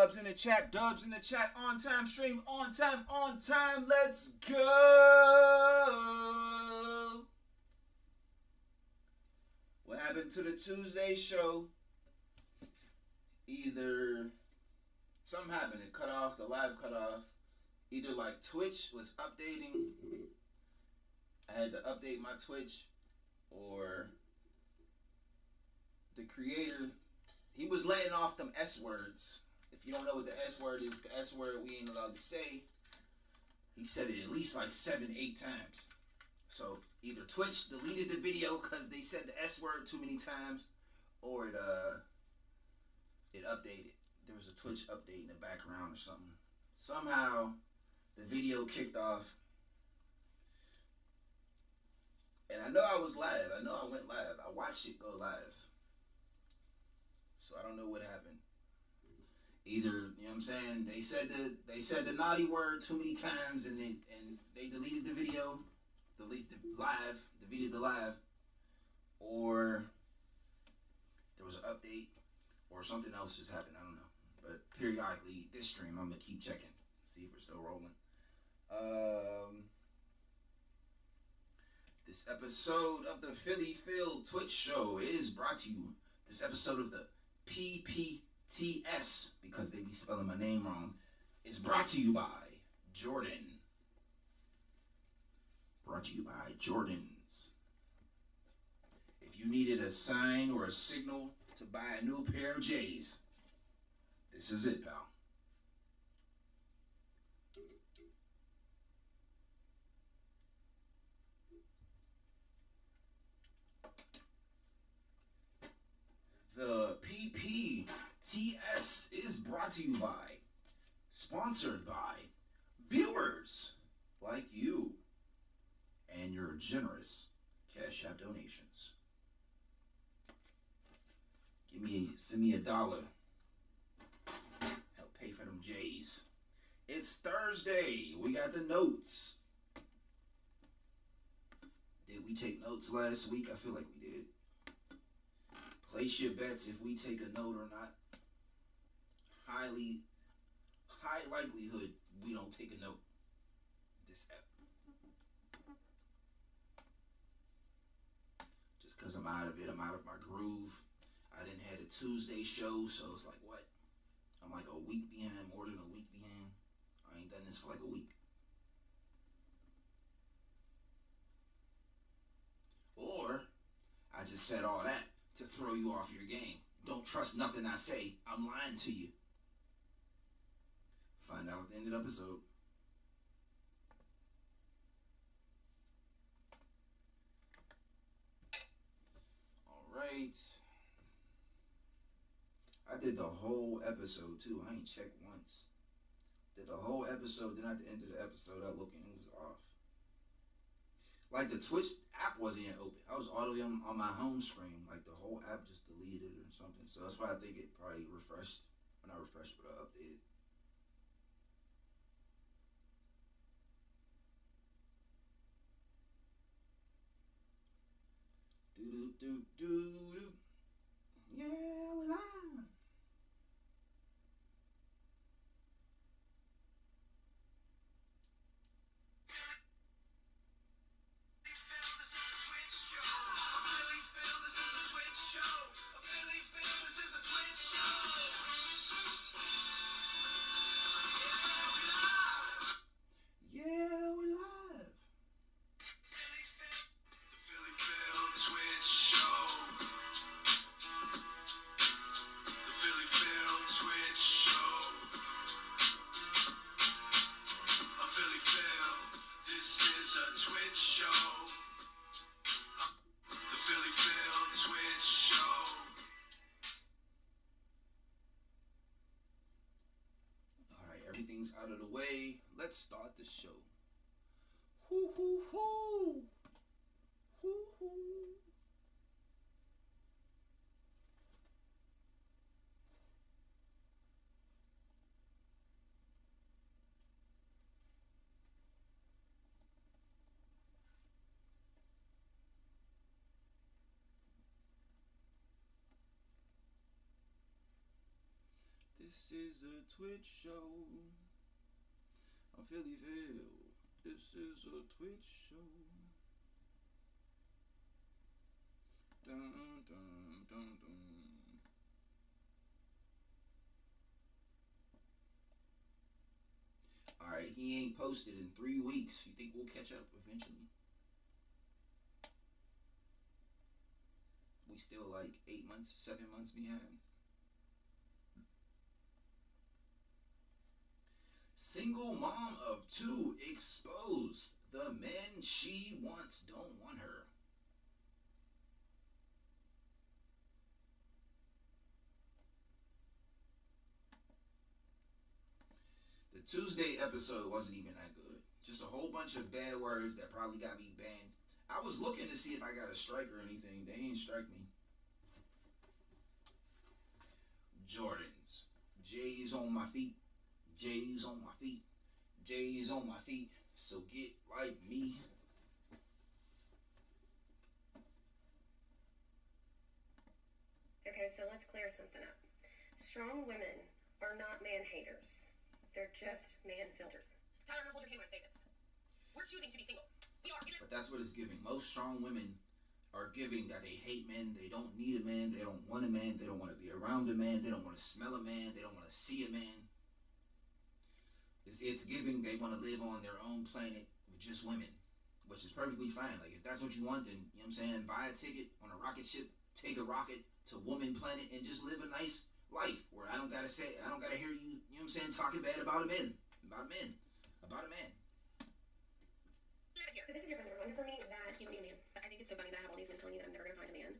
dubs in the chat, on time, stream, on time, let's go. What happened to the Tuesday show? Either something happened, it cut off, the live cut off. Either like Twitch was updating, I had to update my Twitch, or the creator, he was letting off them S words. If you don't know what the S word is, the S word we ain't allowed to say. He said it at least like 7-8 times. So either Twitch deleted the video because they said the S word too many times, or it updated. There was a Twitch update in the background or something. Somehow the video kicked off. And I know I was live. I know I went live. I watched it go live. So I don't know what happened. Either, you know what I'm saying, they said the naughty word too many times and they deleted the video, deleted the live, or there was an update, or something else just happened. I don't know. But periodically, this stream, I'm gonna keep checking, see if we're still rolling. This episode of the Philly Phil Twitch show is brought to you. This episode of the PPTS, because they be spelling my name wrong, is brought to you by Jordan. Brought to you by Jordans. If you needed a sign or a signal to buy a new pair of J's, this is it, pal. The PPTS is brought to you by, sponsored by, viewers like you and your generous Cash App donations. Send me $1. Help pay for them J's. It's Thursday. We got the notes. Did we take notes last week? I feel like we did. Place your bets if we take a note or not. High likelihood we don't take a note this app. Just because I'm out of it, I'm out of my groove. I didn't have a Tuesday show, so it's like, what? I'm like a week behind, more than a week behind. I ain't done this for like a week. Or I just said all that to throw you off your game. Don't trust nothing I say. I'm lying to you. Find out at the end of the episode. Alright. I did the whole episode too. I ain't checked once. Did the whole episode, then at the end of the episode I looked and it was off. Like the Twitch app wasn't even open. I was all the way on my home screen. Like the whole app just deleted or something. So that's why I think it probably refreshed. Or not refreshed, but I updated. Do. Yeah, we're live. Out of the way, let's start the show. Hoo hoo hoo. Hoo hoo. This is a Twitch show. I'm PhillyPhil. This is a Twitch show. Dun, dun, dun, dun. Alright, he ain't posted in 3 weeks. You think we'll catch up eventually? We still like 8 months, 7 months behind. Single mom of 2 exposed. The men she wants don't want her. The Tuesday episode wasn't even that good. Just a whole bunch of bad words that probably got me banned. I was looking to see if I got a strike or anything. They ain't strike me. Jordans. J's on my feet. J's on my feet. J's on my feet. So get like me. Okay, so let's clear something up. Strong women are not man haters. They're just man filters. Tyler, hold your hand when I say this. We're choosing to be single. We are. But that's what it's giving. Most strong women are giving that they hate men. They don't need a man. They don't want a man. They don't want to be around a man. They don't want to smell a man. They don't want to see a man. It's giving they want to live on their own planet with just women, which is perfectly fine. Like, if that's what you want, then, you know what I'm saying, buy a ticket on a rocket ship, take a rocket to woman planet, and just live a nice life where I don't gotta hear you, you know what I'm saying, talking bad about a man. So this is your number one for me, that you don't need a man. But I think it's so funny that I have all these men telling me that I'm never going to find a man.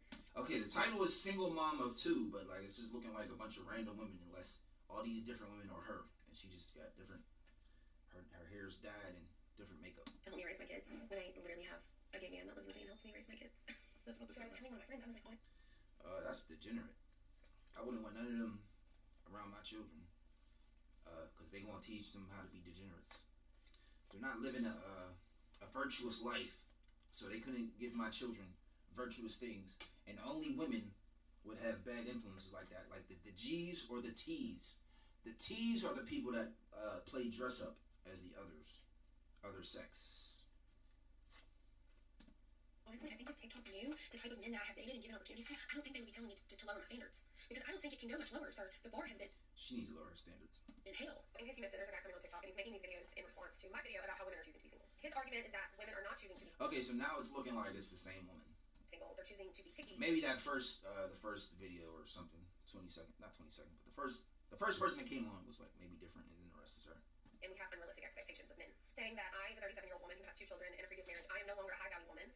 Okay, the title is Single Mom of 2, but like it's just looking like a bunch of random women, unless all these different women are her, and she just got different, her hair's dyed and different makeup. To help me raise my kids, when I literally have a gay man that lives with me and helps me raise my kids. That's not the So I same. was telling one of my friends, I was like, what? That's degenerate. I wouldn't want none of them around my children, because they gonna teach them how to be degenerates. They're not living a virtuous life, so they couldn't give my children virtuous things. And only women would have bad influences like that, like the G's or the T's. The T's are the people that play dress up as the other sex. Honestly, I think if TikTok knew the type of men that I have dated and given opportunities to, I don't think they would be telling me to lower my standards. Because I don't think it can go much lower, sir. The bar has been She needs to lower her standards. in hell. In case you missed it, there's a guy coming on TikTok and he's making these videos in response to my video about how women are choosing to be single. His argument is that women are not choosing to be Okay, so now it's looking like it's the same woman. single. They're choosing to be picky. Maybe that the first video or something, 20 seconds, not 20 seconds, but the first person that came on was like maybe different, and then the rest is her. And we have unrealistic expectations of men. Saying that I, the 37-year-old woman who has 2 children in a previous marriage, I am no longer a high-value woman.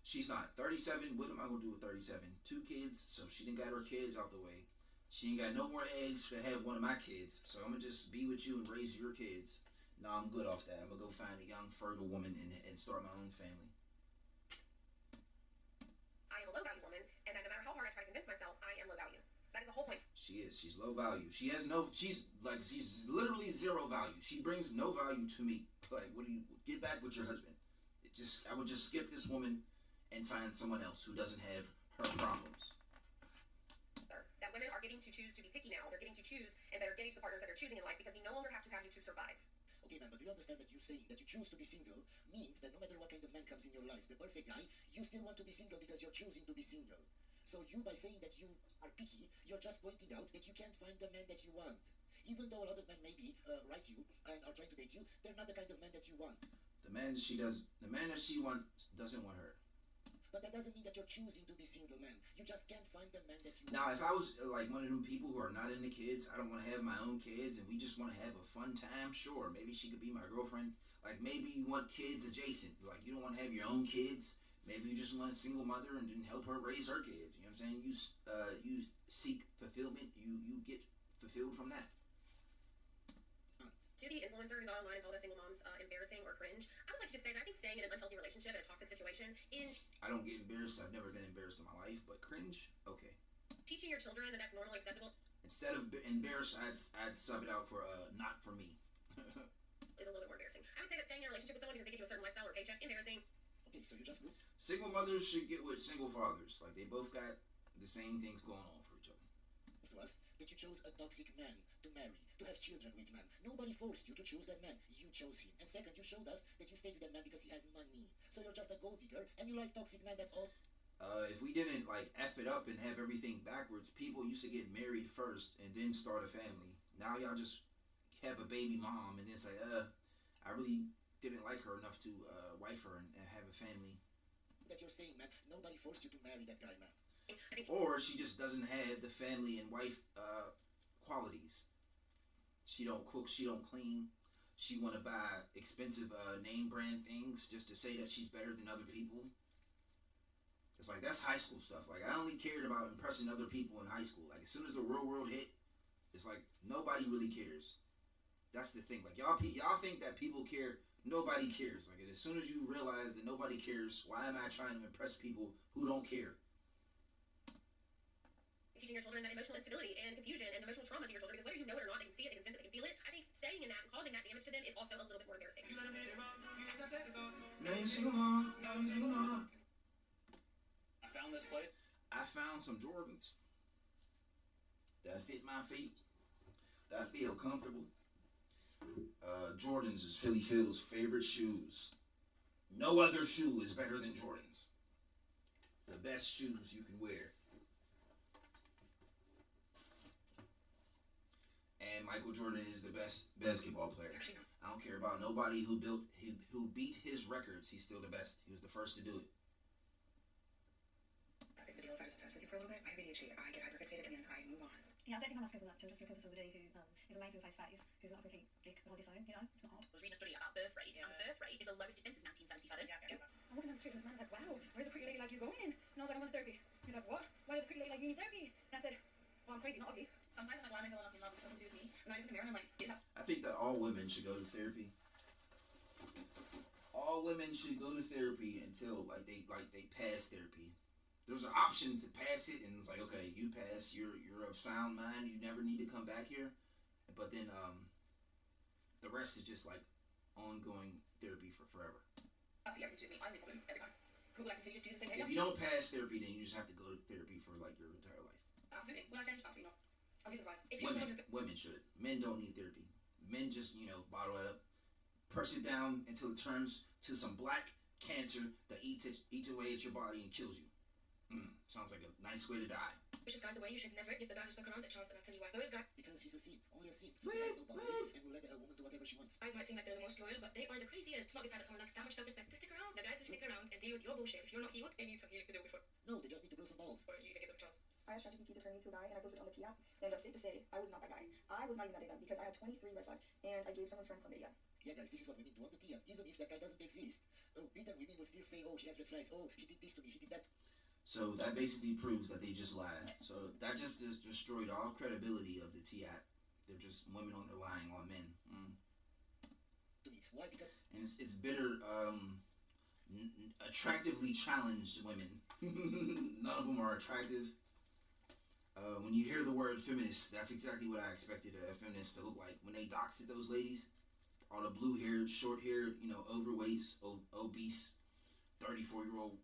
She's not 37. What am I gonna do with 37? 2 kids, so she done got her kids out the way. She ain't got no more eggs to have one of my kids, so I'm gonna just be with you and raise your kids. No, I'm good off that. I'm gonna go find a young, fertile woman and start my own family. I am a low-value woman, and that no matter how hard I try to convince myself, I am low value. That is the whole point. She is. She's low value. She's literally zero value. She brings no value to me. Like, what do you, get back with your husband? I would just skip this woman and find someone else who doesn't have her problems. That women are getting to choose to be picky now. They're getting to choose and better gauge the partners that they're choosing in life because we no longer have to value to survive. Okay, man, but do you understand that you saying that you choose to be single means that no matter what kind of man comes in your life, the perfect guy, you still want to be single because you're choosing to be single. So you, by saying that you are picky, you're just pointing out that you can't find the man that you want. Even though a lot of men maybe write you and are trying to date you, they're not the kind of man that you want. The man that she wants doesn't want her. But that doesn't mean that you're choosing to be single, man. You just can't find the man that you Now, want. if I was like one of them people who are not into kids, I don't want to have my own kids, and we just want to have a fun time, sure, maybe she could be my girlfriend. Like, maybe you want kids adjacent. Like, you don't want to have your own kids. Maybe you just want a single mother and then help her raise her kids. You know what I'm saying? You seek fulfillment. You get fulfilled from that. To the influencer who got online and called us single moms embarrassing or cringe, I would like to just say that I think staying in an unhealthy relationship in a toxic situation is I don't get embarrassed. I've never been embarrassed in my life, but cringe, okay. teaching your children that that's normal, acceptable. Instead of embarrassed, I'd sub it out for not for me. Is a little bit more embarrassing. I would say that staying in a relationship with someone because they give you a certain lifestyle or paycheck, embarrassing. Okay, so you just go. Single mothers should get with single fathers. Like, they both got the same things going on for each other. To us that you chose a toxic man to to marry, to have children with man. Nobody forced you to choose that man. You chose him. And second, you showed us that you stayed with that man because he has money. So you're just a gold digger and you like toxic men, that's all. If we didn't like F it up and have everything backwards, people used to get married first and then start a family. Now y'all just have a baby mom and then say, I really didn't like her enough to wife her and have a family. That you're saying, man, nobody forced you to marry that guy, man. Or she just doesn't have the family and wife qualities. She don't cook, she don't clean. She want to buy expensive name brand things just to say that she's better than other people. It's like, that's high school stuff. Like, I only cared about impressing other people in high school. Like, as soon as the real world hit, it's like, nobody really cares. That's the thing. Like, y'all think that people care. Nobody cares. Like, as soon as you realize that nobody cares, why am I trying to impress people who don't care? Teaching your children that emotional instability and confusion and emotional trauma to your children, because whether you know it or not, they can see it, they can sense it, they can feel it. I think saying in that and causing that damage to them is also a little bit more embarrassing. Now you single mom. Now you single mom. I found this place. I found some Jordans that fit my feet, that I feel comfortable. Jordans is Philly Phil's favorite shoes. No other shoe is better than Jordans. The best shoes you can wear. And Michael Jordan is the best basketball player. I don't care about nobody who beat his records. He's still the best. He was the first to do it. If I'm obsessed with you for a little bit, I have ADHD. I get hyperfixated and then I move on. Yeah, I don't think I'm that skilled enough. I'm just looking for somebody who is amazing face-to-face, who's not a complete dick body so, you know, it's not hard. I was reading a study about birth rates, and birth rate is the lowest it's been since 1977. I'm walking down the street and this man was like, wow, where's a pretty lady like you going? And I was like, I'm going to therapy. He's like, what? Why does a pretty lady like you need therapy? And I said, well, I'm crazy, not ugly. Sometimes I'm glad I fell in love with someone who do with me, and I look in the mirror and I'm like, is that? I think that all women should go to therapy. All women should go to therapy until they pass therapy. There's an option to pass it, and it's like, okay, you pass, you're of sound mind, you never need to come back here. But then the rest is just like ongoing therapy for forever. That's the average with me. I'm the woman every time. Could I continue to do the same thing? If you don't pass therapy, then you just have to go to therapy for like your entire life. Absolutely. Will I change? Absolutely not. I'll be surprised. If you're someone who... Women should. Men don't need therapy. Men just, bottle it up, press it down until it turns to some black cancer that eats away at your body and kills you. Sounds like a nice way to die. Pushes guys away. You should never give the guy who's stuck around a chance, and I'll tell you why. Those guys Because he's a simp, only a simp. He has no boundaries and will let a woman do whatever she wants. might seem like they're the most loyal, but they are the craziest. It's not decide that someone lacks that much self-respect to stick around. The guys who stick around and deal with your bullshit, if you're not healed, they need some healing to do before. No, they just need to blow some balls. Or you think it a chance. I asked ChatGPT to turn me to a guy and I posted on the T app, and I'm safe to say I was not that guy. I was not even that them because I had 23 red flags and I gave someone's friend chlamydia. Yeah, guys, this is what women do on the TM. Even if that guy doesn't exist. Oh, bitter women will still say, oh, he has red flags. Oh, he did this to me, he did that. So that basically proves that they just lied. So that just destroyed all credibility of the T-app. They're just women on there lying on men. To me. Why? Because... And it's bitter, attractively challenged women. None of them are attractive. When you hear the word feminist, that's exactly what I expected a feminist to look like. When they doxed those ladies, all the blue-haired, short-haired, overweight, obese, 34-year-old,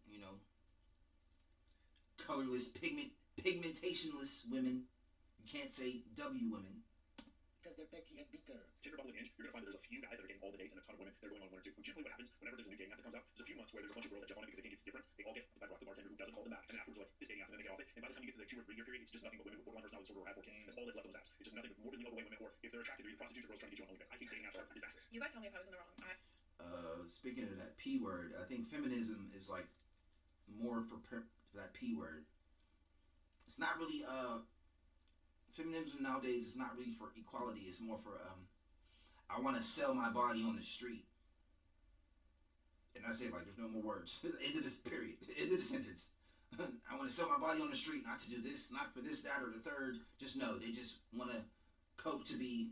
colorless, pigmentationless women. You can't say W women. Because they're petty and bitter. Tinder, Bumble, and Hinge, you're going to find that there's a few guys that are getting all the dates and a ton of women that are going on one or two. Generally what happens whenever there's a new dating app that comes out, there's a few months where there's a bunch of girls that jump on it because they think it's different. They all get by the bartender who doesn't call them back, and then afterwards like, this dating app, and then they get off it. And by the time you get to the 2 or 3 year period, it's just nothing but women with borderline personality disorder or have 4 kids. That's all that's left on those apps. It's just nothing but morbidly overweight women, or if they're attractive, they're either prostitutes or girls trying to get you on OnlyFans. I think dating apps are disastrous. You guys tell me if I was in the wrong. Speaking of that P word, I think feminism is like more for that P word. It's not really feminism nowadays is not really for equality. It's more for I want to sell my body on the street. And I say like there's no more words. End of this period. End of the sentence. I want to sell my body on the street, not to do this, not for this, that, or the third. Just no, they just want to cope to be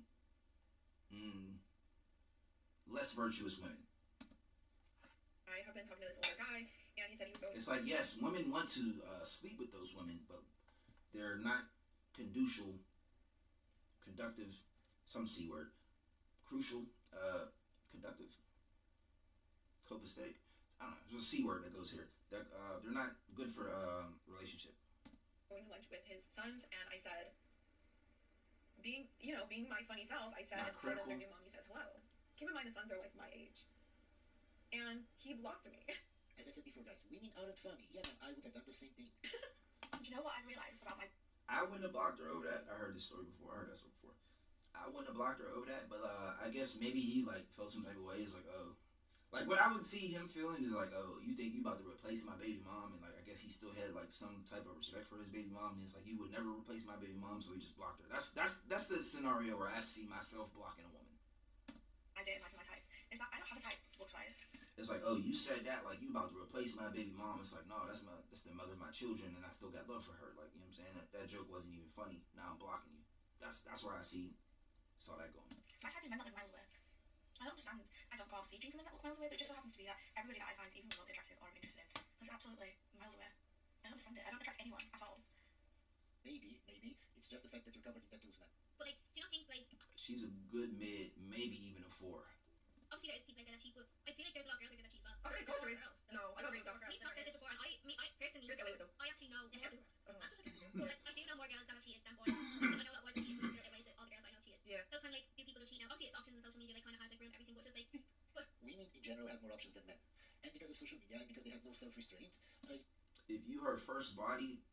less virtuous women. I have been talking to this older guy, and he said he was going. It's like, yes, women want to sleep with those women, but they're not conductive, some C word, crucial, conductive, copacetic. I don't know, there's a C word that goes here. They're not good for a relationship. Going to lunch with his sons, and I said, being my funny self, I said, Not hello, critical. their new mommy says hello. Keep in mind the sons are like my age. And he blocked me. As I said before, guys, women aren't funny. Yeah, man, I would have done the same thing. You know what I realized about my... I wouldn't have blocked her over that. I heard this story before. I heard that story before. I wouldn't have blocked her over that, but I guess maybe he like felt some type of way. It's like, oh, like what I would see him feeling is like, oh, you think you about to replace my baby mom, and like I guess he still had like some type of respect for his baby mom, and it's like you would never replace my baby mom, so he just blocked her. That's the scenario where I see myself blocking a woman. I didn't like my type. It's not, I don't have a type looks-wise. It's like, oh, you said that like you about to replace my baby mom. It's like, no, that's the mother of my children, and I still got love for her. Like, you know what I'm saying? That joke wasn't even funny. Now I'm blocking you. That's where I saw that going. My type is men that live miles away. I don't understand. I don't go out seeking for men that look miles away, but it just so happens to be that everybody that I find even remotely attractive or I'm interested in lives absolutely miles away. I don't understand it. I don't attract anyone at all. Maybe it's just the fact that you're covered in tattoos, man. But like, do you not think like She's a good mid, maybe even a 4. obviously there is people like that cheat, but I feel like there's a lot of girls like that cheat as well. Oh, there's groceries. No, I don't agree with that. We've talked about this before, and I personally, You're going with them. I actually know. Yeah. Not just but like, I do know more girls that have cheated than boys. Because I know that boys have cheated, but still everybody says all the girls I know cheated. Yeah. So kind of like, do people just cheat now? Obviously, it's options and social media like kind of has like ruined everything, but just like, but Women in general have more options than men. And because of social media and because they have no self-restraint, If you her first body,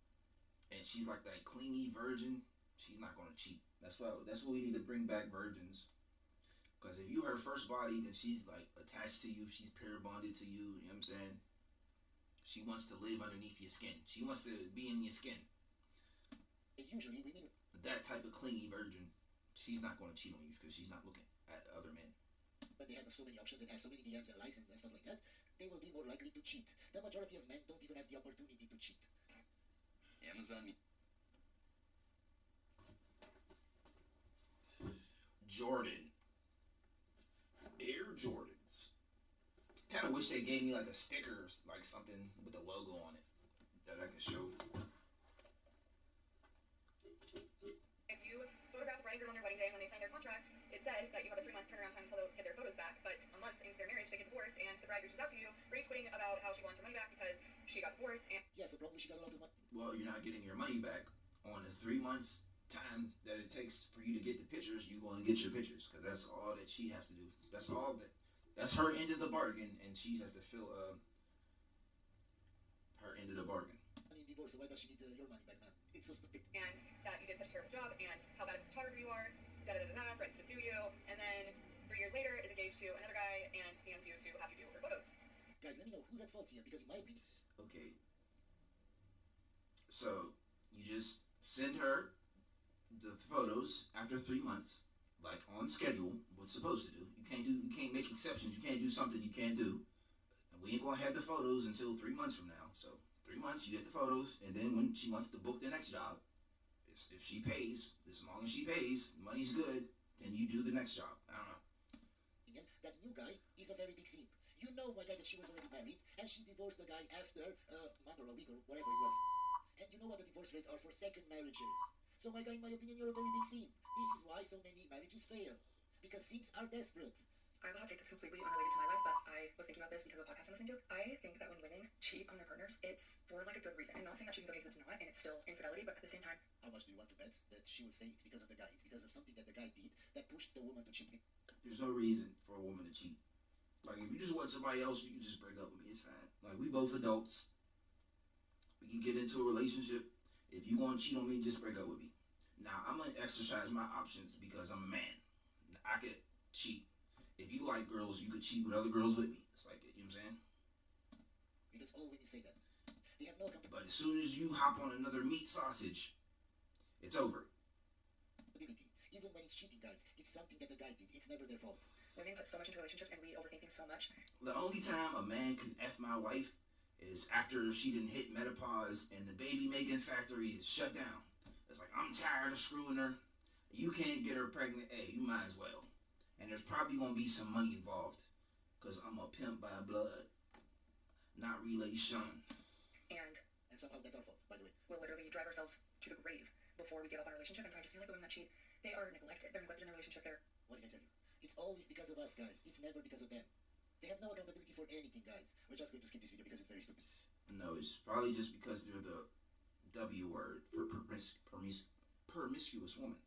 and she's like that clingy virgin, she's not gonna cheat. That's what we need to bring back virgins. Because if you her first body, then she's like attached to you. She's pair bonded to you. You know what I'm saying? She wants to live underneath your skin. She wants to be in your skin. usually women, That type of clingy virgin, she's not going to cheat on you because she's not looking at other men. when they have so many options and have so many DMs and likes and stuff like that, they will be more likely to cheat. The majority of men don't even have the opportunity to cheat. Amazon. Jordan. Air Jordans. Kind of wish they gave me like a sticker, like something with the logo on it that I can show. If you photograph the bride and groom on their wedding day and when they sign their contract, it said that you have a 3-month turnaround time until they'll get their photos back. But a month into their marriage, they get divorced, and the bride reaches out to you, rage quitting about how she wants her money back because she got divorced. And Yes, probably she got a lot of money. Well, you're not getting your money back on the 3 months time that it takes for you to get the pictures. You're going to get your pictures because that's all that she has to do. That's all that's her end of the bargain, and she has to fill her end of the bargain. In divorce, so why does she need your money back, man? It's so stupid. and that you did such a terrible job, and how bad of a photographer you are, threatens to sue you, and then 3 years later is engaged to another guy and DMs you to have you do her photos. Guys, let me know who's at fault here, because in my opinion, Okay. So you just send her the photos after 3 months, like on schedule. What's supposed to do. You can't make exceptions. You can't do something you can't do. And we ain't gonna have the photos until 3 months from now. So 3 months you get the photos, and then when she wants to book the next job, if she pays, as long as she pays, money's good, then you do the next job. I don't know. that new guy is a very big simp. You know my guy that she was already married, and she divorced the guy after a month or a week or whatever it was. And you know what the divorce rates are for second marriages. So my guy, in my opinion, you're a very big simp. This is why so many marriages fail. Because simps are desperate. I have a hot take that's completely unrelated to my life, but I was thinking about this because of a podcast I'm listening to. I think that when women cheat on their partners, it's for like a good reason. I'm not saying that cheating's okay because it's not, and it's still infidelity, but at the same time, How much do you want to bet that she would say it's because of the guy? It's because of something that the guy did that pushed the woman to cheat me. There's no reason for a woman to cheat. Like, if you just want somebody else, you can just break up with me. It's fine. Like, we both adults. We can get into a relationship. If you want to cheat on me, just break up with me. Now, I'm going to exercise my options because I'm a man. I could cheat. If you like girls, you could cheat with other girls with me. It's like, you know what I'm saying? Because all women say that. They have no accountability. But as soon as you hop on another meat sausage, it's over. Even when it's cheating, guys, it's something that the guy did. It's never their fault. women put so much into relationships and we overthink things so much. The only time a man can F my wife is after she didn't hit menopause and the baby making factory is shut down. It's like, I'm tired of screwing her. You can't get her pregnant. Hey, you might as well. And there's probably going to be some money involved. Because I'm a pimp by blood, not relation. And somehow that's our fault, by the way. We'll literally drive ourselves to the grave before we give up on a relationship. And so I just feel like the women that cheat, they are neglected. They're neglected in their relationship. What can I tell you? It's always because of us, guys. It's never because of them. They have no accountability for anything, guys. We're just going to skip this video because it's very stupid. No, it's probably just because they're the W word for promiscuous woman.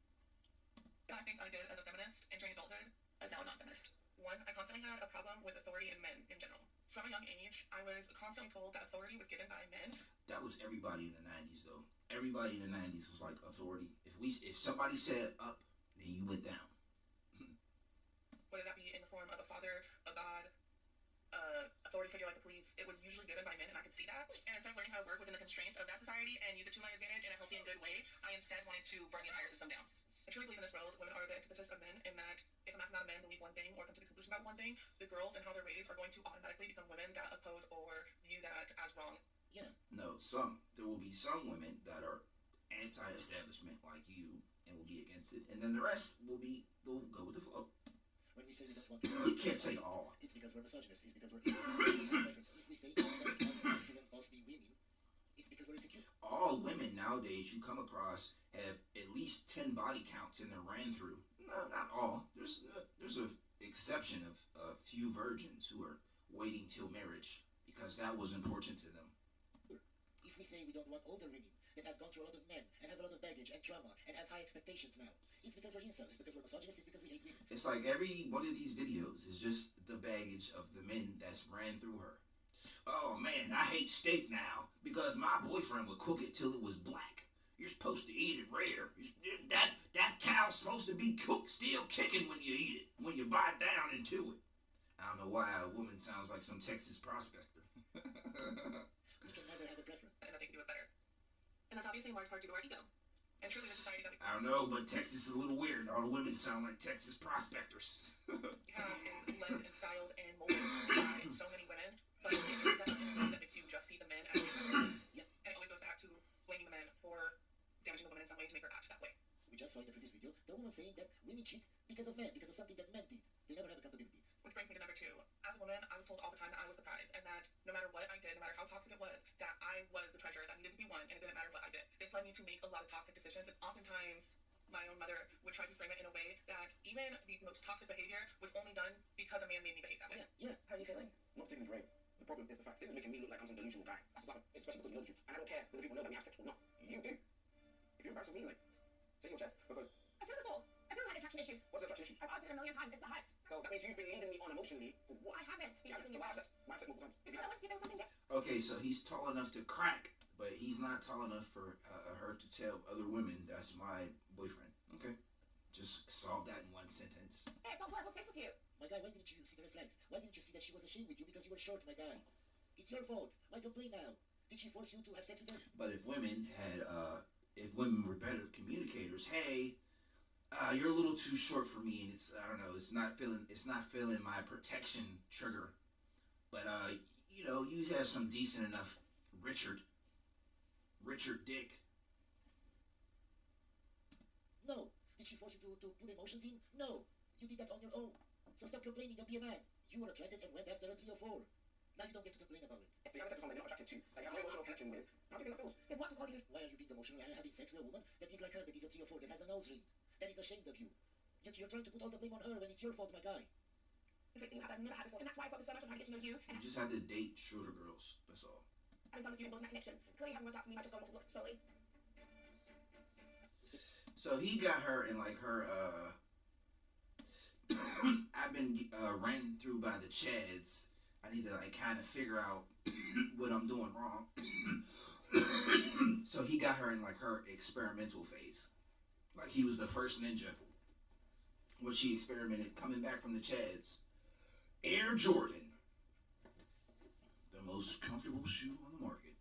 5 things I did as a feminist entering adulthood as now a non-feminist. 1, I constantly had a problem with authority in men in general. From a young age, I was constantly told that authority was given by men. That was everybody in the 90s, though. Everybody in the 90s was like authority. If somebody said up, then you went down. Whether that be in the form of a father, a god, authority figure like the police, it was usually given by men, and I could see that. And instead of learning how to work within the constraints of that society and use it to my advantage in a healthy and good way, I instead wanted to burn the entire system down. I truly believe in this world, women are the antithesis of men, in that if a mass amount of men believe one thing or come to the conclusion about one thing, the girls and how they're raised are going to automatically become women that oppose or view that as wrong. Yeah. No, there will be some women that are anti-establishment like you and will be against it, and then the rest they'll go with the flow. When we say we don't want You can't say all. it's because we're misogynist. It's because we're insecure. If we say we don't want masculine, bossy women, it's because we're insecure. All women nowadays you come across have at least 10 body counts in their ran through. No, not all. There's a exception of a few virgins who are waiting till marriage because that was important to them. If we say we don't want older women that have gone through a lot of men and have a lot of baggage and trauma and have high expectations now, it's because we're incels. It's because we're misogynists. It's because we hate women. It's like every one of these videos is just the baggage of the men that's ran through her. Oh man, I hate steak now because my boyfriend would cook it till it was black. You're supposed to eat it rare. That cow's supposed to be cooked, still kicking when you eat it, when you bite down into it. I don't know why a woman sounds like some Texas prospector. We can never have a preference. And that they can do it better. And that's obviously in large part due to our ego. And truly the society that we I don't know, but Texas is a little weird. All the women sound like Texas prospectors. have is led and styled and molded by so many women, but it is set up in a way that makes you just see the men as the aggressor. Yeah. And it always goes back to blaming the men for damaging the woman in some way to make her act that way. We just saw in the previous video the woman saying that women cheat because of men, because of something that men did. They never have accountability. Which brings me to number 2. As a woman, I was told all the time that I was the prize, and that no matter what I did, no matter how toxic it was, that I was the treasure that needed to be won, and it didn't matter what I did. This led me to make a lot of toxic decisions, and oftentimes my own mother would try to frame it in a way that even the most toxic behavior was only done because a man made me behave that way. Yeah. How are you feeling? Not taking the grade. The problem is the fact is making me look like I'm some delusional guy. That's about it, especially because we know you. And I don't care whether people know that we have sex or not. You do. If you're embarrassing me, like, say your chest, because I've said it before. I've never had attraction issues. what's the attraction issue? I've answered it a million times. It's the height. So that means you've been leading me on emotionally for what? I haven't. You haven't. So why have sex? Why have sex multiple times? If you Because I have, want to see if there was something different. Okay, so he's tall enough to crack, but he's not tall enough for her to tell other women that's my boyfriend. Okay, just solve that in one sentence. Hey, I felt good. I felt safe with you. My guy, why didn't you see the red flags? Why didn't you see that she was ashamed with you because you were short, my guy? It's your fault. Why complain now? Did she force you to have sex with her? But if women were better communicators, hey, you're a little too short for me, and I don't know, it's not feeling my protection trigger. But you have some decent enough Richard Dick. No. Did she force you to put emotions in? No. You did that on your own. So stop complaining and be a man. You were attracted and went after a 3 or 4. Now you don't get to complain about it. if you have sex with someone you're not attracted to, that you have no emotional connection with, how do you think that feels? There's lots of qualities. Why are you being emotional and having sex with a woman that is like her, that is a 3 or 4, that has a nose ring, that is ashamed of you? You're trying to put all the blame on her when it's your fault, my guy. Traits that you have that I've never had before. And that's why I focus so much on trying to get to know you. And You just have to date shorter girls. That's all. having fun with you and building that connection. Clearly, you haven't worked out for me by just going off the looks slowly. So he got her in like her I've been ran through by the Chads. I need to like kind of figure out what I'm doing wrong. So he got her in like her experimental phase. Like he was the first ninja. When she experimented coming back from the Chads. Air Jordan. The most comfortable shoe on the market.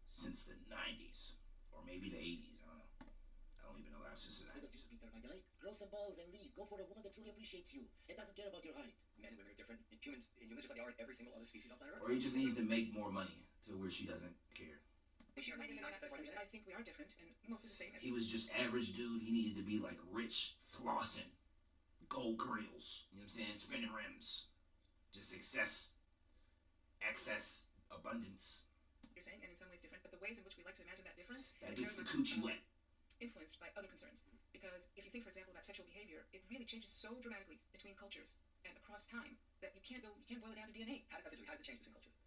Since the 90s. Or maybe the 80s. I don't know. I don't even know that since the Instead of 90s. being bitter, my guy, grow some balls and leave. Go for a woman that truly appreciates you and doesn't care about your height. Men and women are different. Humans just like they are in every single other species on planet Earth. Or he just needs to make more money to where she doesn't care. I think we are different and mostly the same. He was just average dude. He needed to be like rich, flossing, gold grills. You know what I'm saying? Spinning rims. Just excess, abundance. You're saying, and in some ways different, but the ways in which we like to imagine that difference That is gets the very much, coochie wet. influenced by other concerns. Because if you think, for example, about sexual behavior, it really changes so dramatically between cultures and across time that you can't boil it down to DNA. How does it change between cultures?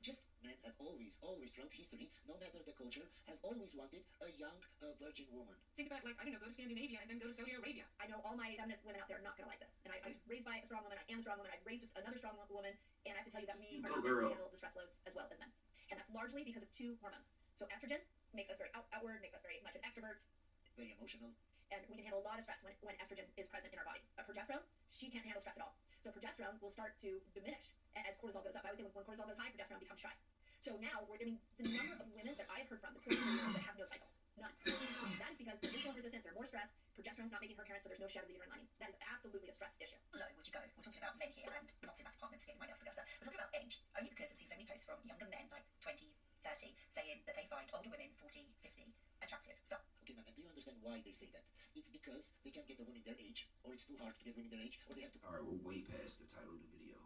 Just Men have always always throughout history, no matter the culture, have always wanted a young, virgin woman. Think about, like, I don't know, go to Scandinavia and then go to Saudi Arabia. I know all my feminist women out there are not going to like this. And I was raised by a strong woman. I am a strong woman. I've raised another strong woman. And I have to tell you that we are not able to handle the stress loads as well as men. And that's largely because of two hormones. So estrogen makes us very outward, makes us very much an extrovert. Very emotional. And we can handle a lot of stress when estrogen is present in our body. Progesterone, she can't handle stress at all. So progesterone will start to diminish as cortisol goes up. I would say when cortisol goes high, progesterone becomes shy. So now the number of women that I've heard from between that have no cycle. None. That is because they're insulin resistant, they're more stressed, progesterone's not making her appearance, so there's no shed of the uterine lining. That is absolutely a stress issue. Low would you go? We're talking about men here and not in that department, getting right off the gutter. We're talking about age, only because I've seen so many posts from younger men, like 20, 30, saying that they find older women, 40, 50, attractive. So, okay, ma'am, and do you understand why they say that? It's because they can't get the women their age, or it's too hard to get women their age, or they have to... Alright, we're way past the title of the video.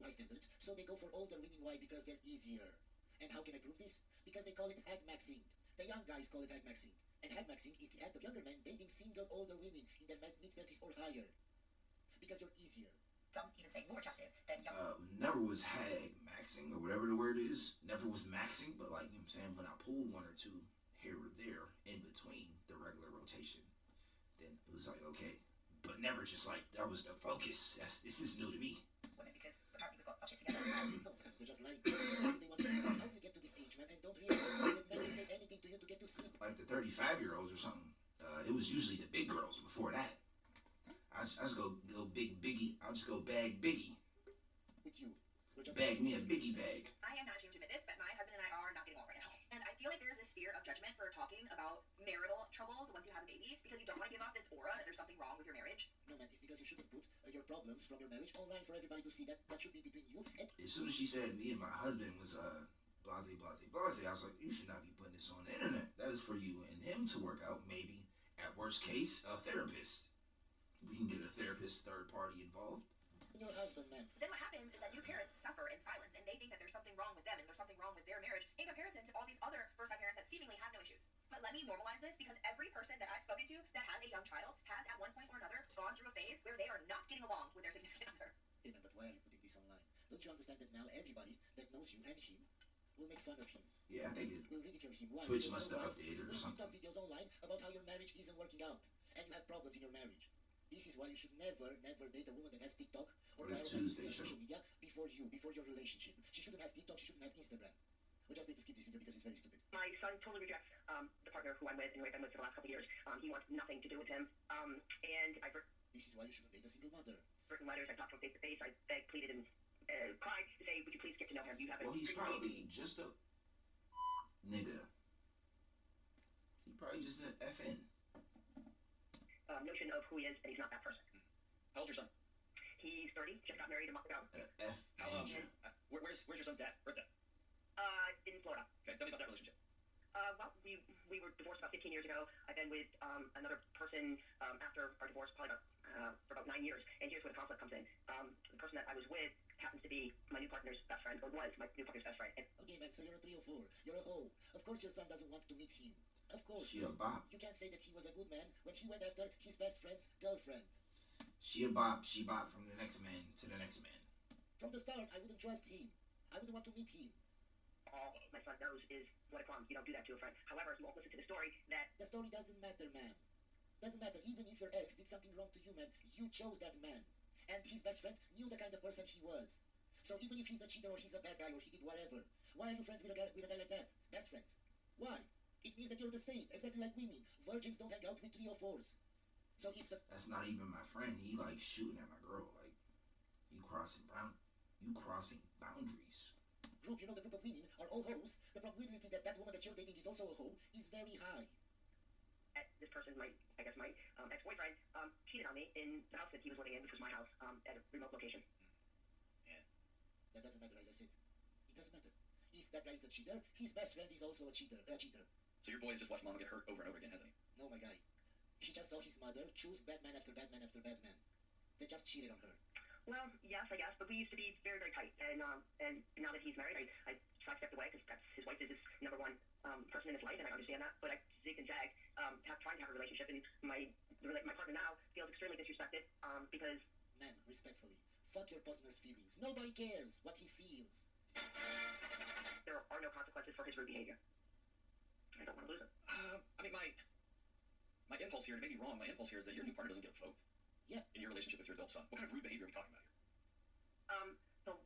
High standards, so they go for older women. Why? Because they're easier. And how can I prove this? Because they call it hag maxing. The young guys call it hag maxing. And hag maxing is the act of younger men dating single older women in their mid-30s or higher. Because you're easier. some even say more attractive than young. Never was hag maxing or whatever the word is. Never was maxing, but like, you know what I'm saying, when I pulled one or two here or there in between the regular rotation, then it was like, okay. But never just like, that was the focus. This is new to me. Women, because apparently we've got our shit together. No, they're just lying. Because they want to see how do you get to this age, man, and don't realize that men will say anything to you to get to sleep. Like the 35-year-olds or something. It was usually the big girls before that. I just go big Biggie. I'll just go bag Biggie. With you. Bag me a Biggie bag. I am not ashamed to admit this, but my husband and I are not getting along right now. And I feel like there's this fear of judgment for talking about marital troubles once you have a baby, because you don't want to give off this aura that there's something wrong with your marriage. No, man, it's because you shouldn't put your problems from your marriage online for everybody to see. That should be between you and... As soon as she said me and my husband was blase, blase, blase, I was like, you should not be putting this on the internet. That is for you and him to work out, maybe. At worst case, a therapist. We can get a therapist, third party involved. Your husband, man. Then what happens is that new parents suffer in silence, and they think that there's something wrong with them and there's something wrong with their marriage in comparison to all these other first-time parents that seemingly have no issues. But let me normalize this, because every person that I've spoken to that has a young child has at one point or another gone through a phase where they are not getting along with their significant other. Hey, man, but why are you putting this online? Don't you understand that now everybody that knows you and him will make fun of him? Yeah, I think it. Will ridicule him. Why? Twitch Because must have your wife updated is or doing something. TikTok videos online about how your marriage isn't working out and you have problems in your marriage. This is why you should never date a woman that has TikTok or Or the prioritizes Tuesday show. social media before your relationship. She shouldn't have TikTok, she shouldn't have Instagram. We just need to skip this video because it's very stupid. My son totally rejects the partner who I'm with and who I've been with for the last couple of years. He wants nothing to do with him. And I've This is why you shouldn't date a single mother. written letters, I've talked to him face to face, I begged, pleaded, and cried to say, would you please get to know him? You have Well, he's probably just a nigga. He probably just an FN. Notion of who he is, and he's not that person. How old's your son? He's 30, just got married a month ago. How, where's your son's dad? Birthday? In Florida. Okay, tell me about that relationship. Well, we were divorced about 15 years ago. I've been with another person after our divorce probably for about 9 years. And here's where the conflict comes in. The person that I was with happens to be my new partner's best friend, or was my new partner's best friend. And Okay, man, so you're a 3 or 4. You're a hoe. Of course your son doesn't want to meet him. Of course. She a bop. You can't say that he was a good man when he went after his best friend's girlfriend. She a bop. She bop from the next man to the next man. From the start, I wouldn't trust him. I wouldn't want to meet him. all my son knows is what it comes. You don't do that to a friend. However, he won't listen to the story that The story doesn't matter, ma'am. Doesn't matter. Even if your ex did something wrong to you, ma'am, you chose that man. And his best friend knew the kind of person he was. So even if he's a cheater or he's a bad guy or he did whatever, why are you friends with a guy like that? Best friends. Why? It means that you're the same, exactly like women. Virgins don't hang out with 3 or 4s. So if the... That's not even my friend. He like shooting at my girl. Like, you crossing boundaries. group, you know, the group of women are all hoes, the probability that that woman that you're dating is also a hoe is very high. This person, my ex-boyfriend, cheated on me in the house that he was living in, which was my house, at a remote location. Yeah. That doesn't matter, as I said. It doesn't matter. If that guy is a cheater, his best friend is also a cheater. So your boy has just watched Mama get hurt over and over again, hasn't he? No, my guy. He just saw his mother choose bad man after bad man after bad man. They just cheated on her. Well, yes, I guess, but we used to be very, very tight, and now that he's married, I sidestepped away because his wife is his number one person in his life, and I understand that. But I zig and zag, trying to have a relationship, and my partner now feels extremely disrespected because. Man, respectfully, fuck your partner's feelings. Nobody cares what he feels. There are no rude behavior. I don't want to lose it. I mean, my impulse here, and it may be wrong, my impulse here is that your new partner doesn't get a vote. Yeah. In your relationship with your adult son. What kind of rude behavior are we talking about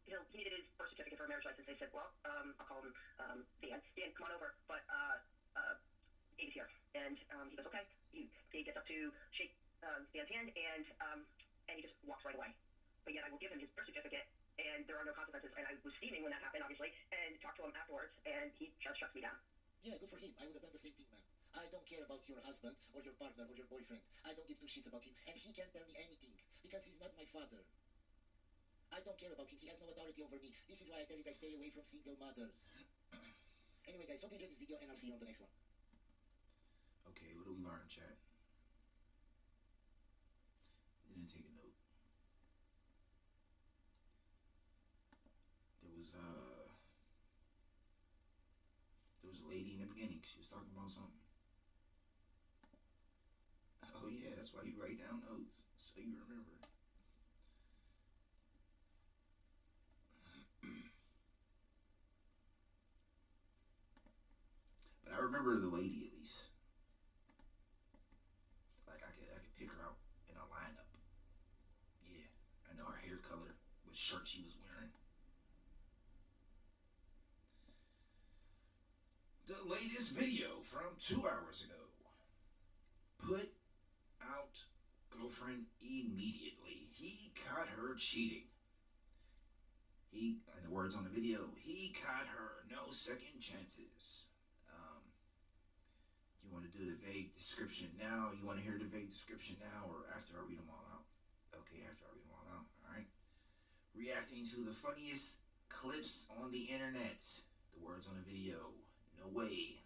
here? He needed his birth certificate for a marriage license. They said, well, I'll call him Dan. Dan, come on over. But Amy's here. And he goes, okay. He gets up to shake Dan's hand, and he just walks right away. But yet I will give him his birth certificate, and there are no consequences. And I was steaming when that happened, obviously, and talked to him afterwards, and he just shuts me down. Yeah, good for him. I would have done the same thing, ma'am. I don't care about your husband or your partner or your boyfriend. I don't give two shits about him, and he can't tell me anything because he's not my father. I don't care about him. He has no authority over me. This is why I tell you guys, stay away from single mothers. Anyway, guys, hope you enjoyed this video, and I'll see you on the next one. Okay, what do we learn, chat? Didn't take a note. There was a lady in the beginning. She was talking about something. Oh yeah, that's why you write down notes, so you remember. But I remember the lady at least. Like I could pick her out in a lineup. Yeah, I know her hair color, what shirt she was wearing. The latest video from 2 hours ago. Put out girlfriend immediately. He caught her cheating. In the words on the video, he caught her. No second chances. You want to do the vague description now? You want to hear the vague description now or after I read them all out? Okay, after I read them all out. All right. Reacting to the funniest clips on the internet. The words on the video. No way.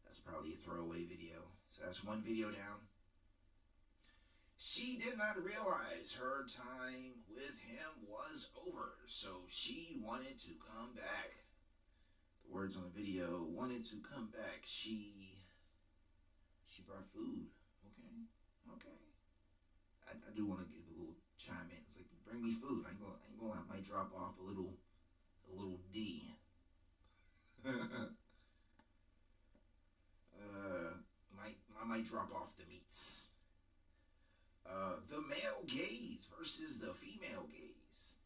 That's probably a throwaway video. So that's one video down. She did not realize her time with him was over, so she wanted to come back. The words on the video, wanted to come back. She brought food. Okay. I do want to give a little chime in. It's like, bring me food. I might drop off a little D. I might drop off the meats. The male gaze versus the female gaze.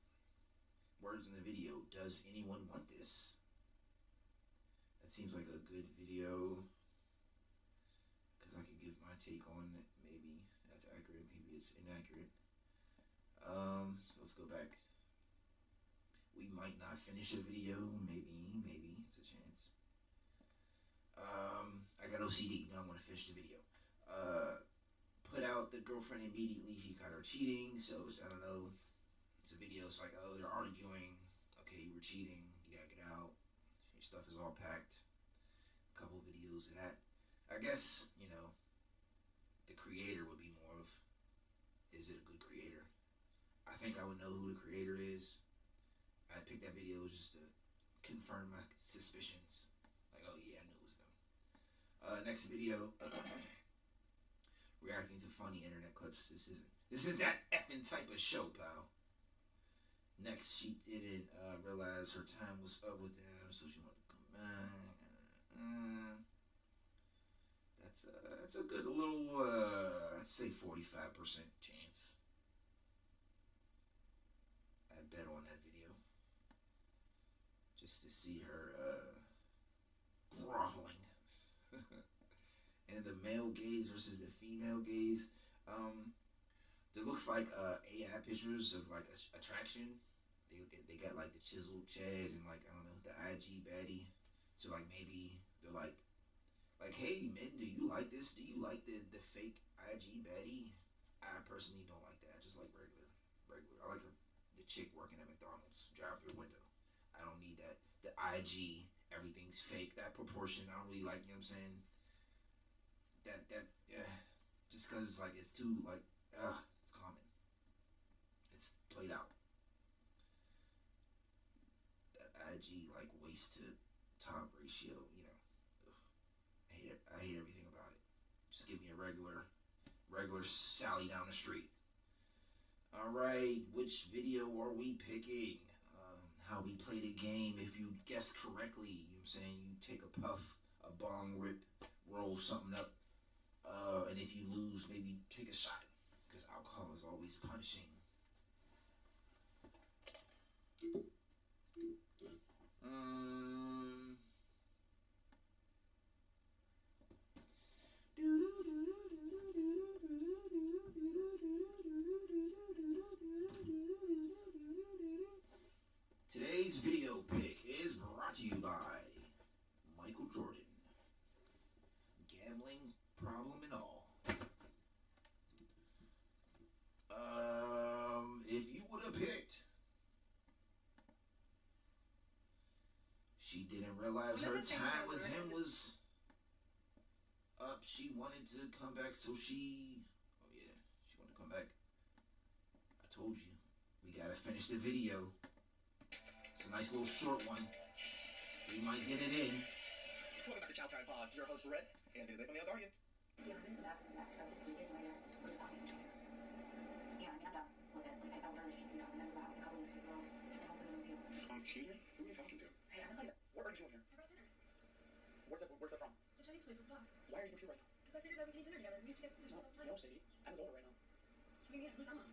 Words in the video. Does anyone want this? That seems like a good video. Because I could give my take on it. Maybe that's accurate. Maybe it's inaccurate. So let's go back. We might not finish a video. Maybe. It's a chance. I got OCD. No, I'm going to finish the video. Put out the girlfriend immediately. He caught her cheating. So it's, I don't know. It's a video. It's like, oh, they're arguing. Okay, you were cheating. You got to get out. Your stuff is all packed. A couple videos of that. I guess, the creator would be more of, is it a good creator? I think I would know who the creator is. I picked that video just to confirm my suspicions. Like, oh yeah, I knew it was them. Next video. Reacting to funny internet clips. This isn't that effing type of show, pal. Next, she didn't realize her time was up with him, so she wanted to come back. That's a good little, I'd say 45% chance. I'd bet on that video. Just to see her groveling. And the male gaze versus the female gaze. There looks like AI pictures of like attraction. They got like the chiseled Chad and like, I don't know, the IG baddie. So like maybe they're like, hey men, do you like this? Do you like the fake IG baddie? I personally don't like that. I just like regular. I like the chick working at McDonald's. Drive through a window. I don't need that. The IG, everything's fake. That proportion, I don't really like. You know what I'm saying? Yeah. Just because it's like it's too like, it's common. It's played out. That IG like waist to top ratio, I hate everything about it. Just give me a regular Sally down the street. Alright, which video are we picking? how we play the game. If you guess correctly, you know what I'm saying, you take a puff, a bong rip, roll something up, and if you lose, maybe take a shot, because alcohol is always punishing. Today's video pick is brought to you by Michael Jordan. Gambling problem and all. If you would have picked, she didn't realize her time with him was up. She wanted to come back, so she wanted to come back. I told you, we gotta finish the video. It's a nice little short one. We might get it in. Welcome back to Chow Time Pods. Your host, Red, and this is from the Guardian. Cheating? Who are you talking to? Hey, I'm like, what are you doing here? I brought dinner. Where's that from? The Chinese place on the block. Why are you here right now? Because I figured that we could eat dinner together. We used to get this all the time. No, Sadie. Emma's over right now. What do you mean? Who's Emma?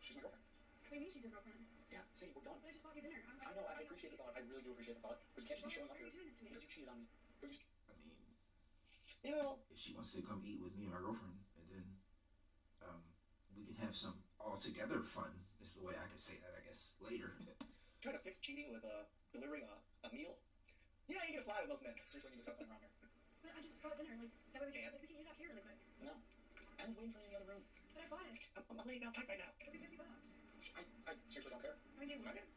She's my girlfriend. What do you mean she's your girlfriend? Yeah, Sadie, we're done. But I just bought you dinner. I know, I appreciate the thought. I really do appreciate the thought. But you can't just be showing up Why are here. you doing this to me? Because you cheated on me. But you, I mean, you know, if she wants to come eat with me and my girlfriend, and then we can have some all-together fun, is the way I can say that, I guess, later. trying to fix cheating with delivering a meal. Yeah, you get a fly with most men. Here's when you do something around here. But I just bought dinner. Like, that way we can eat out here really quick. No. I was waiting for you in the other room. But I bought it. I'm laying down pipe right now. It's like $50. I seriously don't care. I mean, you want it?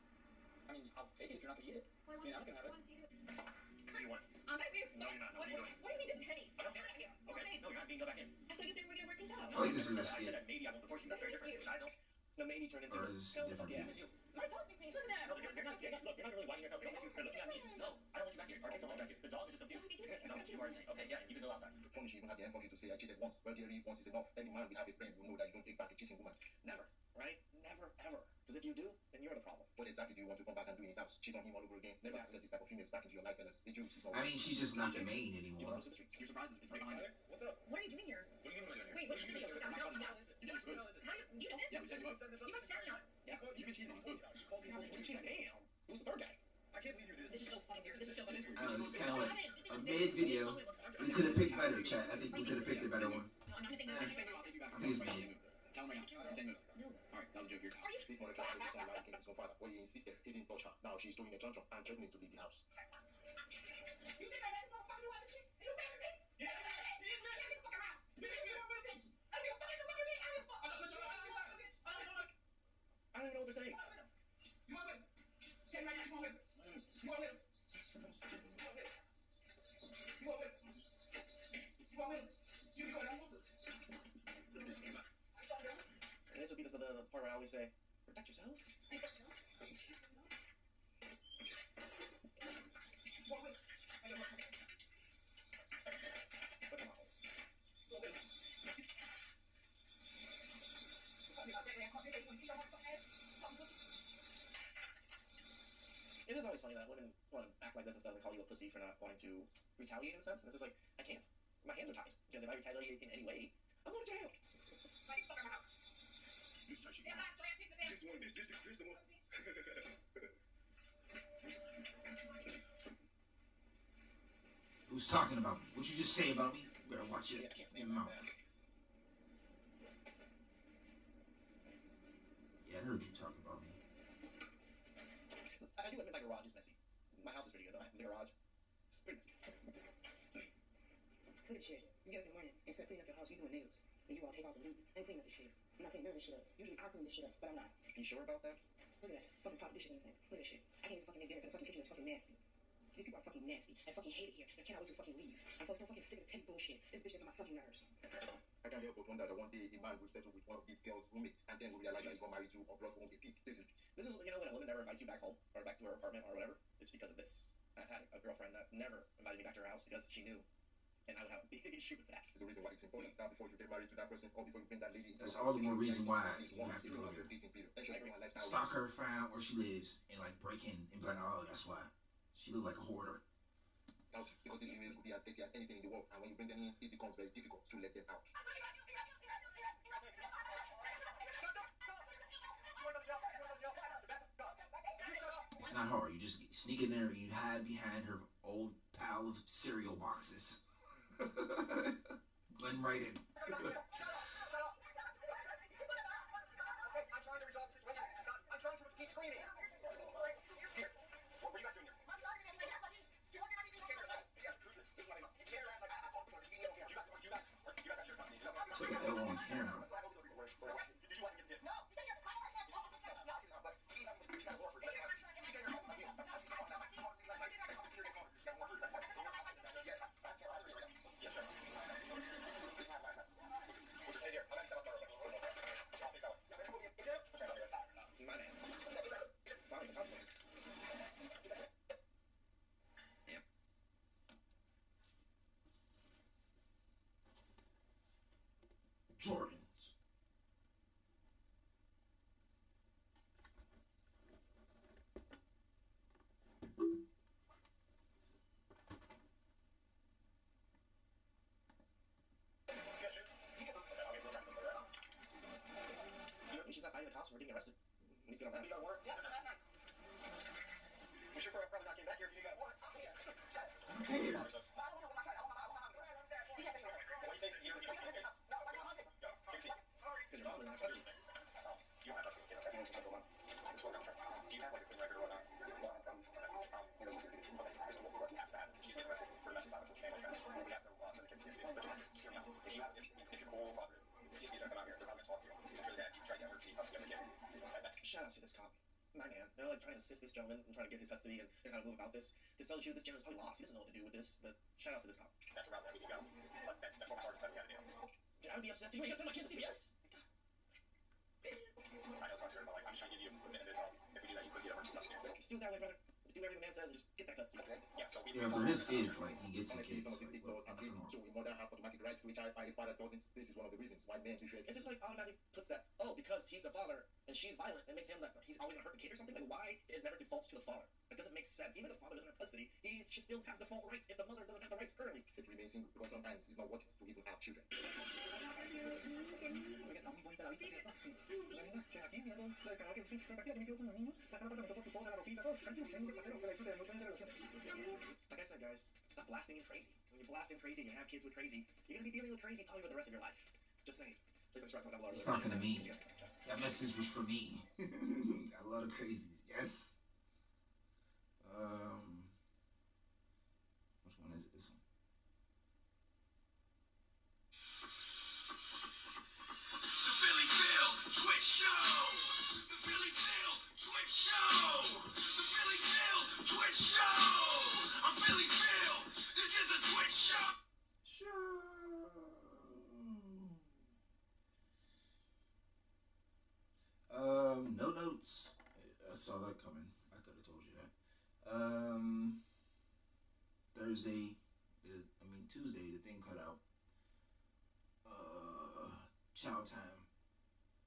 I mean, I'll take it if you're not going to eat it. Well, I mean, I can have it. wanted to eat it. What do you want? Baby. No, you're not. No, What you do don't. you mean this is heavy? I don't care. Get out of here. Okay. No, you're not. Being go back in. I thought you said we were going to work this out. I feel like this is a I skit. said that maybe I won't divorce you. That's very different. Because I don't. No, maybe turn into Or is it different yeah. people? My boss makes me look at that. No, you're not. Look, you're not really whining yourself. You're looking at me. No, I don't want you back here. Our kids are all back here. The dog is just confused. No, you are insane. Okay, yeah, you can go outside. Punish you even have the empathy to say I cheated once. Well, dearly, once is enough. Any man will have a friend will know that you don't take back a cheating woman. Never, right? Never, ever. Because if you do, then you're the problem. What exactly do you want to come back and do in his house? Cheat on him all over again? Never accept this type of females back into your life, fellas. The Jews is not. I mean, she's just not the main You anymore. run to the streets. You're surprised it's right behind you. What's up? What are you doing here? What are you doing here? Wait, what's the video? What No, no. You know it's good. How do you know him? Yeah, we set you up. You guys sat me on. Yeah, You've been cheating on me. what are you cheating? Damn. Who's the third guy? I can't believe you did This is so fucking weird. This is so fucking weird. I don't know, it's kind of like This is a this- mid-video. We could have picked better, chat. I think we could have picked a better one. No, I'm not gonna say no. I'm not gonna say no. I think it's mid. Tell me now. Same move. No. Alright, that was a joke here. Are you? This mother tried to decide lie against his own father. When he insisted, he didn't touch her. Now she's throwing a tantrum and threatening to leave the house. You said my name is so fucking wild as shit. And you married me? Yeah. He is married. Get the fuck out. Bitch. I don't give a fuck. I don't give a fuck. I don't give a fuck. I don't even know what they're saying. You want with him? Tell me right now. You want with him? You want with him? You want with him? You want with him? You go where you want to. And this will be the part where I always say, protect yourselves. It is always funny that women want to act like this instead of call you a pussy for not wanting to retaliate in a sense. And it's just like, I can't. My hands are tied. Because if I retaliate in any way, I'm going to jail. Why you stuck in my house? This time she Yeah, that dress piece of This one, this the one. Who's talking about me? What you just say about me? You better watch Yeah, it I can't in stand your that. mouth. Yeah, I heard you talk about me. I do admit my garage is messy. My house is pretty good, though. The garage is pretty messy. Look at this shit. You get up in the morning, instead of cleaning up your house, you doing nails. And you all take out the loot and clean up the shit. I'm not cleaning none of this shit up. Usually I clean this shit up, but I'm not. You sure about that? Look at that. Fucking pot of dishes in the sink. Look at this shit. I can't even fucking make dinner because the fucking kitchen is fucking nasty. These people are fucking nasty. I fucking hate it here. I cannot wait to fucking leave. I'm so fucking sick of the petty bullshit. This bitch gets on my fucking nerves. I can't help but wonder that one day a man will settle with one of these girls' roommates and then will realize that he got married to or brought home a pig. This is This is, you know, when a woman never invites you back home or back to her apartment or whatever, it's because of this. I've had a girlfriend that never invited me back to her house because she knew and I would have a big issue with that. That's the reason why it's important that before you get married to that person or before you bring that lady. That's all the more reason why you have to go there. Stalk her, find out where she lives, and like break in and be like, oh, that's why she look like a hoarder. Out because these emails could be as dirty as anything in the world, and when you bring them in, it becomes very difficult to let them out. It's not hard. You just sneak in there and you hide behind her old pile of cereal boxes. Blend right in. I'm trying to resolve the situation. I'm trying to keep screaming. Here, what were you guys doing here? Took it L on camera. Jordans. She's not fighting the cops. We're getting arrested. He's gonna You got a warrant? Yeah. We should probably not came back here if you got a warrant. Shout out to this cop. My man, they're like trying to assist this gentleman and trying to get his custody and kind of move about this. Because tell the truth, this gentleman's probably lost. He doesn't know what to do with this, but shout out to this cop. That's around where we can go. That's what my sergeant said we had to do. Dude, I would be upset too. I gotta send my kids to CBS. I know it's not certain, but like, I'm just trying to give you a minute to tell. If we do that, you could get emergency custody. Just do it that way, brother. Do everything the man says and just get that custody. Yeah, so we Yeah, for his kids, like he gets his kids. Like, so a mother have automatic rights to a child, but a father doesn't. This is one of the reasons why men appreciate. It's just like automatically puts that, oh, because he's the father and she's violent, it makes him like he's always gonna hurt the kid or something. Like why it never defaults to the father? It doesn't make sense. Even if the father doesn't have custody, he should still have the full rights if the mother doesn't have the rights currently. It remains single because sometimes it's not worth it to even have children. Like I said, guys, stop blasting in crazy. When you're blasting crazy and you have kids with crazy, you're gonna be dealing with crazy probably for the rest of your life. Just saying. Please instruct my double R. He's talking to me. That message was for me. Got a lot of crazies. Yes. Which one is it? This one. The Philly Phil Twitch Show. The Philly Phil Twitch Show. The Philly Phil Twitch Show. I'm Philly Phil. This is a Twitch show. No notes. I saw that coming. I could have told you that. Tuesday, the thing cut out. Child time.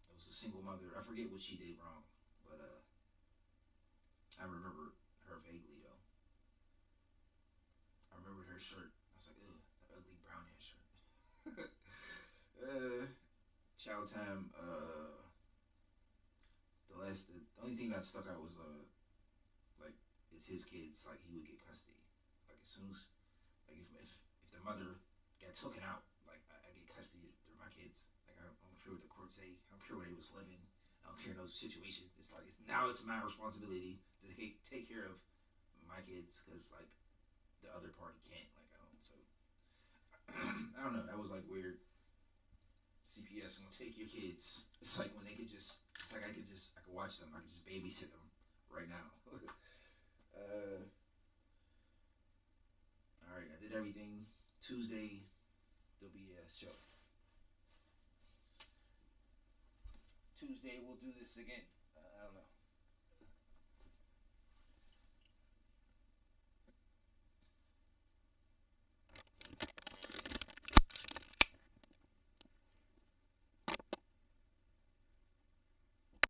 It was a single mother. I forget what she did wrong, but I remember her vaguely though. I remembered her shirt. I was like, ugh, that ugly brown ass shirt. Child time. The only thing that stuck out was like it's his kids. Like he would get custody. Like as soon as like if the mother got taken out, like I get custody. They're my kids. Like I don't care what the court say. I don't care where they was living. I don't care no situation. It's like now it's my responsibility to take care of my kids because like the other party can't. Like I don't. So I don't know. That was like weird. CPS gonna take your kids. It's like when they could just. It's like I could watch them. I could just babysit them right now. All right, I did everything. Tuesday, there'll be a show. Tuesday, we'll do this again.